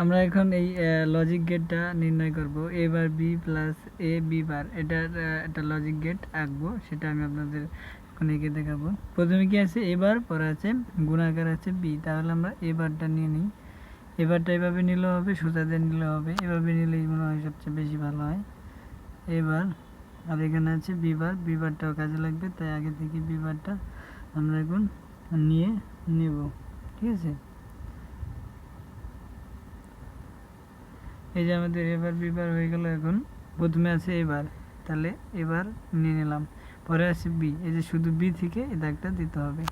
আমরা এখন এই লজিক গেটটা নির্ণয় করব। এ বার বি প্লাস এ বি বার, এটার একটা লজিক গেট আঁকবো, সেটা আমি আপনাদের এখন এঁকে দেখাবো। প্রথমে কি আছে এ বার, পরে আছে গুণাকার আছে বি। তাহলে আমরা এ বারটা নিয়ে নিই। এবারটা এভাবে নিলেও হবে, সোজা দিয়ে নিলেও হবে, এভাবে নিলেই মনে হয় সবচেয়ে বেশি ভালো হয়। এবার আর এখানে আছে বিবার, বিবারটাও কাজে লাগবে, তাই আগে থেকে বিবারটা আমরা এখন নিয়ে নেব। ঠিক আছে, এই যে আমাদের এবার বিবার হয়ে গেল। এখন প্রথমে আছে এবার, তাহলে এবার নিয়ে নিলাম। পরে আছে বি, এই যে শুধু বি থেকে এই দাগটা দিতে হবে।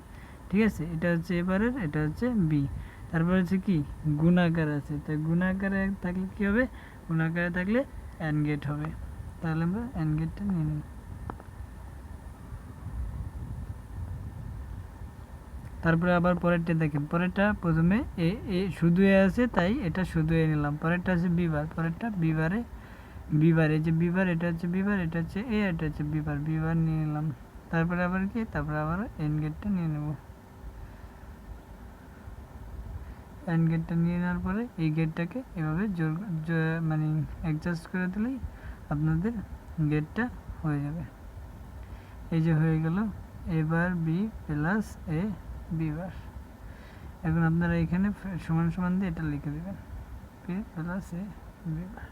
ঠিক আছে, এটা হচ্ছে এবারের, এটা হচ্ছে বি। তারপর হচ্ছে কি গুণাকার আছে, তাই গুণাকারে থাকলে কি হবে, গুণাকারে থাকলে অ্যান্ড গেট হবে। তাহলে আমরা অ্যান্ড গেটটা নিয়ে নিই। তারপরে আবার পরেরটা দেখেন, পরেরটা প্রথমে এ এ শুধু এ আছে, তাই এটা শুধু এ নিলাম। পরেরটা আছে বিবার, পরেরটা বিবারে, বিবার, এই যে বিবার, এটা হচ্ছে বিবার, এটা হচ্ছে এ, এটা হচ্ছে বিবার, বিবার নিয়ে নিলাম। তারপরে আবার কি, তারপরে আবার এন্ড গেটটা নিয়ে নেব। এন্ড গেটটা নিয়ে নেওয়ার পরে এই গেটটাকে এভাবে জোর মানে অ্যাডজাস্ট করে দিলেই আপনাদের গেটটা হয়ে যাবে। এই যে হয়ে গেল এবার বি প্লাস এ বিবার। এখন আপনারা এখানে সমান সমান দিয়ে এটা লিখে দেবেন, পি প্লাস এ বিবার।